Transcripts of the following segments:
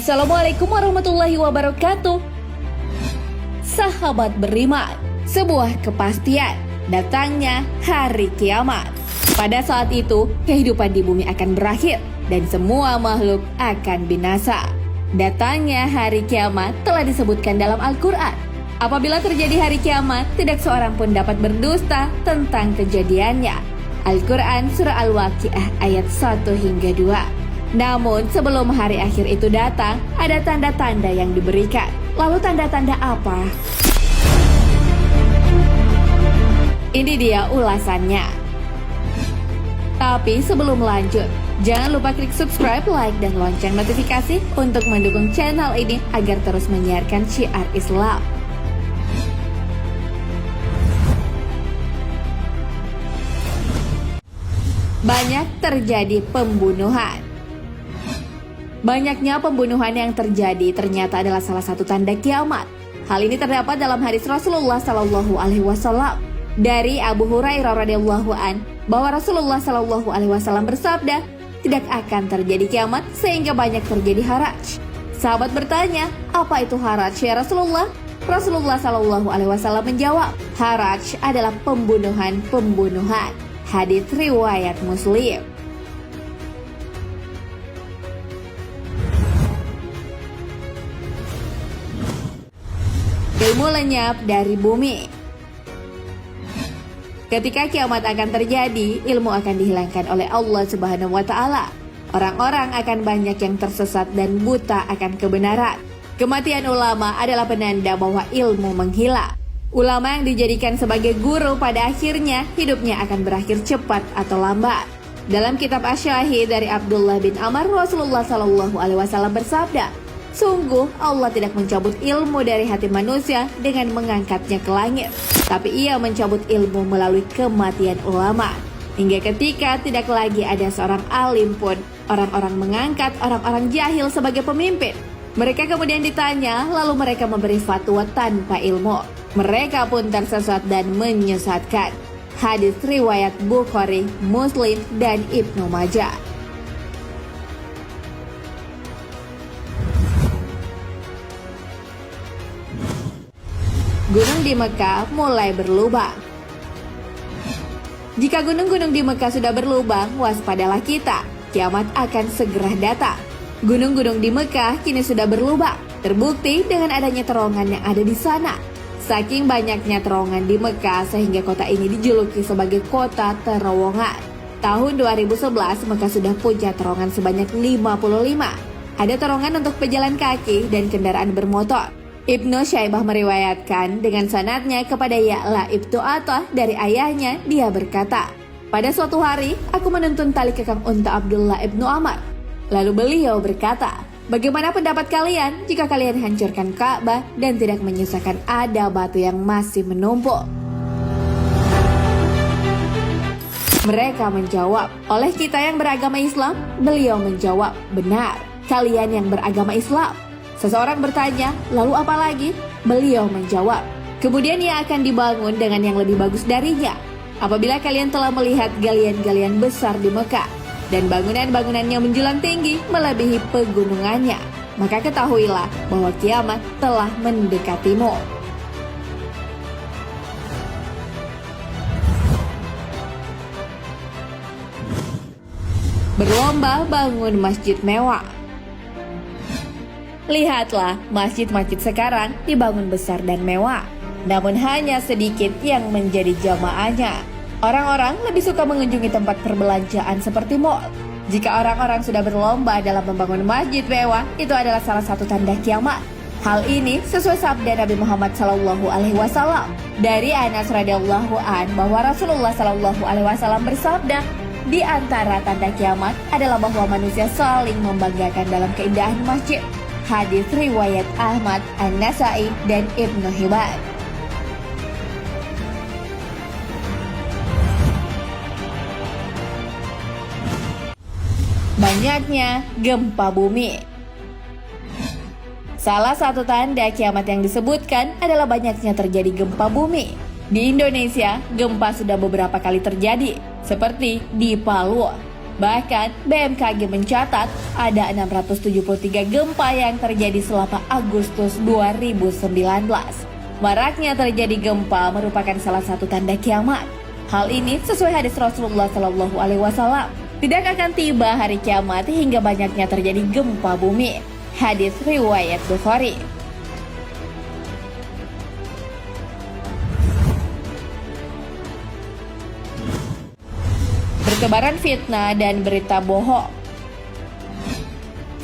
Assalamualaikum warahmatullahi wabarakatuh. Sahabat beriman, sebuah kepastian datangnya hari kiamat. Pada saat itu, kehidupan di bumi akan berakhir dan semua makhluk akan binasa. Datangnya hari kiamat telah disebutkan dalam Al-Quran. Apabila terjadi hari kiamat, tidak seorang pun dapat berdusta tentang kejadiannya. Al-Quran Surah Al-Waqiah ayat 1 hingga 2. Namun sebelum hari akhir itu datang, ada tanda-tanda yang diberikan. Lalu tanda-tanda apa? Ini dia ulasannya. Tapi sebelum lanjut, jangan lupa klik subscribe, like, dan lonceng notifikasi untuk mendukung channel ini agar terus menyiarkan syiar Islam. Banyak terjadi pembunuhan. Banyaknya pembunuhan yang terjadi ternyata adalah salah satu tanda kiamat. Hal ini terdapat dalam hadis Rasulullah Shallallahu Alaihi Wasallam dari Abu Hurairah radhiyallahu an bahwa Rasulullah Shallallahu Alaihi Wasallam bersabda, tidak akan terjadi kiamat sehingga banyak terjadi haraj. Sahabat bertanya, apa itu haraj ya Rasulullah? Rasulullah Shallallahu Alaihi Wasallam menjawab, haraj adalah pembunuhan. Hadis riwayat Muslim. Ilmu lenyap dari bumi. Ketika kiamat akan terjadi, ilmu akan dihilangkan oleh Allah Subhanahu wa Ta'ala. Orang-orang akan banyak yang tersesat dan buta akan kebenaran. Kematian ulama adalah penanda bahwa ilmu menghilang. Ulama yang dijadikan sebagai guru pada akhirnya hidupnya akan berakhir cepat atau lambat. Dalam kitab Asy-Syahid dari Abdullah bin Amr, Rasulullah Shallallahu Alaihi Wasallam bersabda, sungguh Allah tidak mencabut ilmu dari hati manusia dengan mengangkatnya ke langit, tapi ia mencabut ilmu melalui kematian ulama. Hingga ketika tidak lagi ada seorang alim pun, orang-orang mengangkat orang-orang jahil sebagai pemimpin. Mereka kemudian ditanya, lalu mereka memberi fatwa tanpa ilmu. Mereka pun tersesat dan menyesatkan. Hadis riwayat Bukhari, Muslim, dan Ibnu Majah. Gunung di Mekah mulai berlubang. Jika gunung-gunung di Mekah sudah berlubang, waspadalah kita. Kiamat akan segera datang. Gunung-gunung di Mekah kini sudah berlubang. Terbukti dengan adanya terowongan yang ada di sana. Saking banyaknya terowongan di Mekah sehingga kota ini dijuluki sebagai kota terowongan. Tahun 2011 Mekah sudah punya terowongan sebanyak 55. Ada terowongan untuk pejalan kaki dan kendaraan bermotor. Ibnu Syaibah meriwayatkan dengan sanadnya kepada Ya'la ibnu Atah dari ayahnya, dia berkata, pada suatu hari aku menuntun tali kekang unta Abdullah ibnu Amr. Lalu beliau berkata, bagaimana pendapat kalian jika kalian hancurkan Ka'bah dan tidak menyisakan ada batu yang masih menumpuk? Mereka menjawab, oleh kita yang beragama Islam? Beliau menjawab, benar, kalian yang beragama Islam. Seseorang bertanya, lalu apa lagi? Beliau menjawab, kemudian ia akan dibangun dengan yang lebih bagus darinya. Apabila kalian telah melihat galian-galian besar di Mekah, dan bangunan-bangunannya menjulang tinggi melebihi pegunungannya, maka ketahuilah bahwa kiamat telah mendekatimu. Berlomba bangun masjid mewah. Lihatlah, masjid-masjid sekarang dibangun besar dan mewah, namun hanya sedikit yang menjadi jamaahnya. Orang-orang lebih suka mengunjungi tempat perbelanjaan seperti mal. Jika orang-orang sudah berlomba dalam membangun masjid mewah, itu adalah salah satu tanda kiamat. Hal ini sesuai sabda Nabi Muhammad Shallallahu Alaihi Wasallam dari Anas radhiyallahu an bahwa Rasulullah Shallallahu Alaihi Wasallam bersabda, di antara tanda kiamat adalah bahwa manusia saling membanggakan dalam keindahan masjid. Hadis riwayat Ahmad, An-Nasai, dan Ibnu Hibban. Banyaknya gempa bumi. Salah satu tanda kiamat yang disebutkan adalah banyaknya terjadi gempa bumi. Di Indonesia, gempa sudah beberapa kali terjadi, seperti di Palu. Bahkan BMKG mencatat ada 673 gempa yang terjadi selama Agustus 2019. Maraknya terjadi gempa merupakan salah satu tanda kiamat. Hal ini sesuai hadis Rasulullah SAW. Tidak akan tiba hari kiamat hingga banyaknya terjadi gempa bumi. Hadis riwayat Bukhari. Bertebaran fitnah dan berita bohong.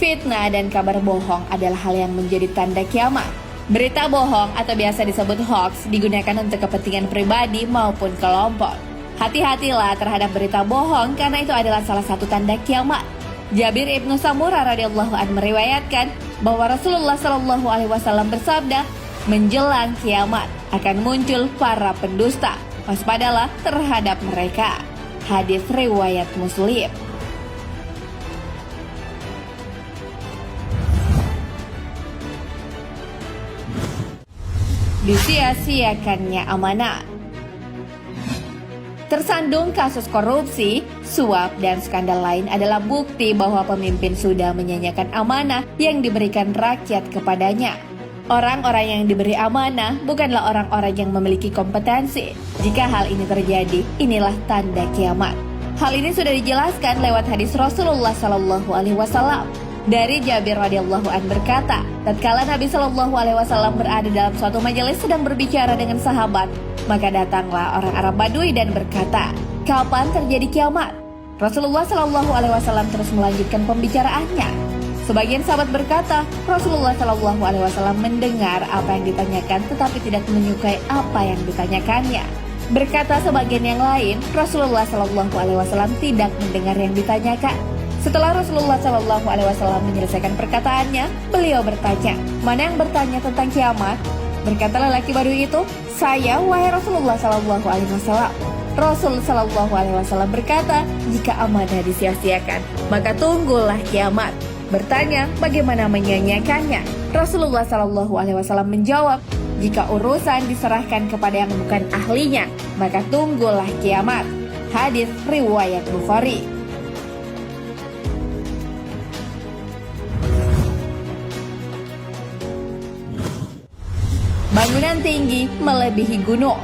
Fitnah dan kabar bohong adalah hal yang menjadi tanda kiamat. Berita bohong atau biasa disebut hoax digunakan untuk kepentingan pribadi maupun kelompok. Hati-hatilah terhadap berita bohong karena itu adalah salah satu tanda kiamat. Jabir ibnu Samurah radhiyallahu anhu meriwayatkan bahwa Rasulullah SAW bersabda, menjelang kiamat akan muncul para pendusta. Waspadalah terhadap mereka. Hadis riwayat Muslim. Disia-siakannya amanah. Tersandung kasus korupsi, suap, dan skandal lain adalah bukti bahwa pemimpin sudah menyanyiakan amanah yang diberikan rakyat kepadanya. Orang-orang yang diberi amanah bukanlah orang-orang yang memiliki kompetensi. Jika hal ini terjadi, inilah tanda kiamat. Hal ini sudah dijelaskan lewat hadis Rasulullah SAW. Dari Jabir radhiyallahu anhu berkata, tatkala Nabi SAW berada dalam suatu majelis sedang berbicara dengan sahabat, maka datanglah orang Arab Badui dan berkata, kapan terjadi kiamat? Rasulullah SAW terus melanjutkan pembicaraannya. Sebagian sahabat berkata, Rasulullah SAW mendengar apa yang ditanyakan tetapi tidak menyukai apa yang ditanyakannya. Berkata sebagian yang lain, Rasulullah SAW tidak mendengar yang ditanyakan. Setelah Rasulullah SAW menyelesaikan perkataannya, beliau bertanya, mana yang bertanya tentang kiamat? Berkata lelaki Badui itu, saya wahai Rasulullah SAW. Rasul SAW berkata, jika amanah disia-siakan, maka tunggulah kiamat. Bertanya bagaimana menyanyiakannya. Rasulullah SAW menjawab, jika urusan diserahkan kepada yang bukan ahlinya, maka tunggulah kiamat. Hadis riwayat Bukhari. Bangunan tinggi melebihi gunung.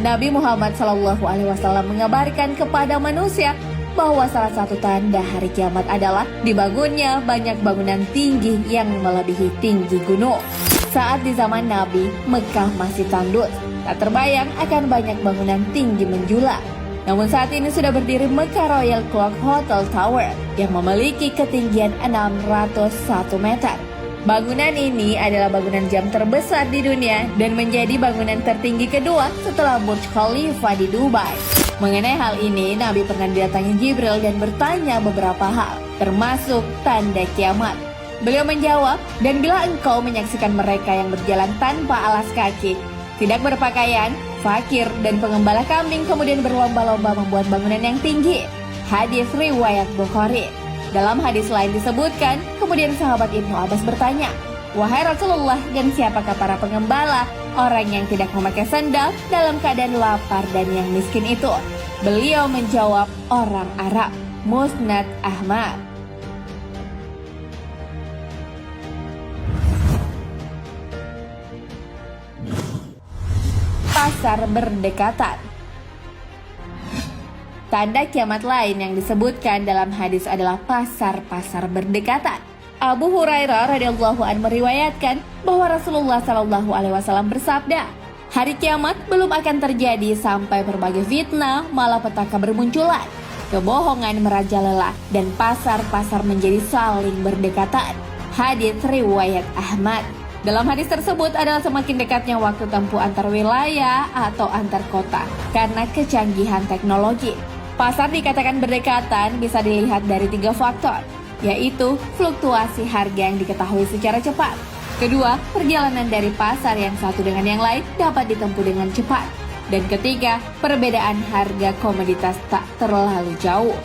Nabi Muhammad SAW mengabarkan kepada manusia bahwa salah satu tanda hari kiamat adalah dibangunnya banyak bangunan tinggi yang melebihi tinggi gunung. Saat di zaman Nabi, Mekah masih tandus. Tak terbayang akan banyak bangunan tinggi menjulang. Namun saat ini sudah berdiri Mekah Royal Clock Hotel Tower yang memiliki ketinggian 601 meter. Bangunan ini adalah bangunan jam terbesar di dunia dan menjadi bangunan tertinggi kedua setelah Burj Khalifa di Dubai. Mengenai hal ini, Nabi pernah didatangi Jibril dan bertanya beberapa hal, termasuk tanda kiamat. Beliau menjawab, dan bila engkau menyaksikan mereka yang berjalan tanpa alas kaki, tidak berpakaian, fakir, dan pengembala kambing kemudian berlomba-lomba membuat bangunan yang tinggi. Hadis riwayat Bukhari. Dalam hadis lain disebutkan, kemudian sahabat Ibnu Abbas bertanya, wahai Rasulullah, dan siapakah para pengembala, orang yang tidak memakai sandal dalam keadaan lapar dan yang miskin itu? Beliau menjawab, orang Arab. Musnad Ahmad. Pasar berdekatan. Tanda kiamat lain yang disebutkan dalam hadis adalah pasar-pasar berdekatan. Abu Hurairah radhiyallahu anhu meriwayatkan bahwa Rasulullah SAW bersabda, hari kiamat belum akan terjadi sampai berbagai fitnah, malapetaka bermunculan, kebohongan merajalela, dan pasar-pasar menjadi saling berdekatan. Hadis riwayat Ahmad. Dalam hadis tersebut adalah semakin dekatnya waktu tempuh antar wilayah atau antar kota karena kecanggihan teknologi. Pasar dikatakan berdekatan bisa dilihat dari 3 faktor, yaitu fluktuasi harga yang diketahui secara cepat. Kedua, perjalanan dari pasar yang satu dengan yang lain dapat ditempuh dengan cepat. Dan ketiga, perbedaan harga komoditas tak terlalu jauh.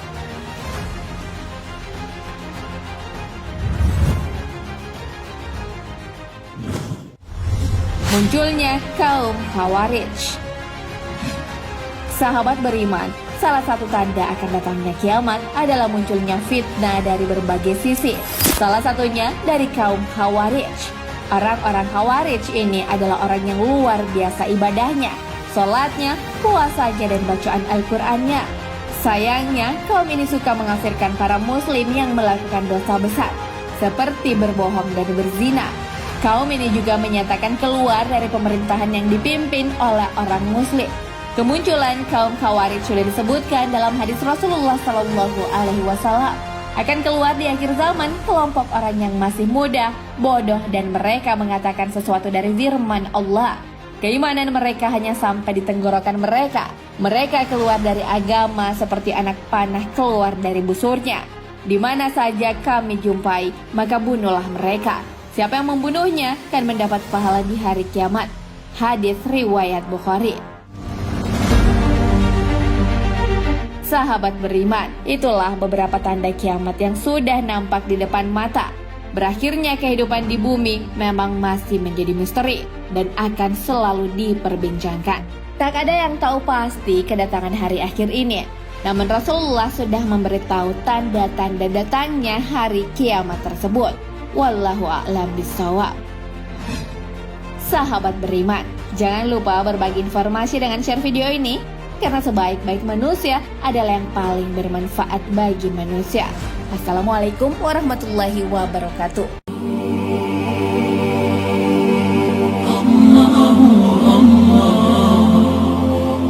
Munculnya kaum Khawarij. Sahabat beriman, Salah satu tanda akan datangnya kiamat adalah munculnya fitnah dari berbagai sisi. Salah satunya dari kaum Khawarij. Orang-orang Khawarij ini adalah orang yang luar biasa ibadahnya, sholatnya, puasanya, dan bacaan Al-Qur'annya. Sayangnya, kaum ini suka mengafirkan para muslim yang melakukan dosa besar, seperti berbohong dan berzina. Kaum ini juga menyatakan keluar dari pemerintahan yang dipimpin oleh orang muslim. Kemunculan kaum Khawarij sudah disebutkan dalam hadis Rasulullah SAW. Akan keluar di akhir zaman kelompok orang yang masih muda, bodoh, dan mereka mengatakan sesuatu dari firman Allah. Keimanan mereka hanya sampai di tenggorokan mereka. Mereka keluar dari agama seperti anak panah keluar dari busurnya. Di mana saja kami jumpai, maka bunuhlah mereka. Siapa yang membunuhnya akan mendapat pahala di hari kiamat. Hadis riwayat Bukhari. Sahabat beriman, itulah beberapa tanda kiamat yang sudah nampak di depan mata. Berakhirnya kehidupan di bumi memang masih menjadi misteri dan akan selalu diperbincangkan. Tak ada yang tahu pasti kedatangan hari akhir ini. Namun Rasulullah sudah memberitahu tanda-tanda datangnya hari kiamat tersebut. Wallahu a'lam bishawab. Sahabat beriman, jangan lupa berbagi informasi dengan share video ini, karena sebaik-baik manusia adalah yang paling bermanfaat bagi manusia. Assalamualaikum warahmatullahi wabarakatuh.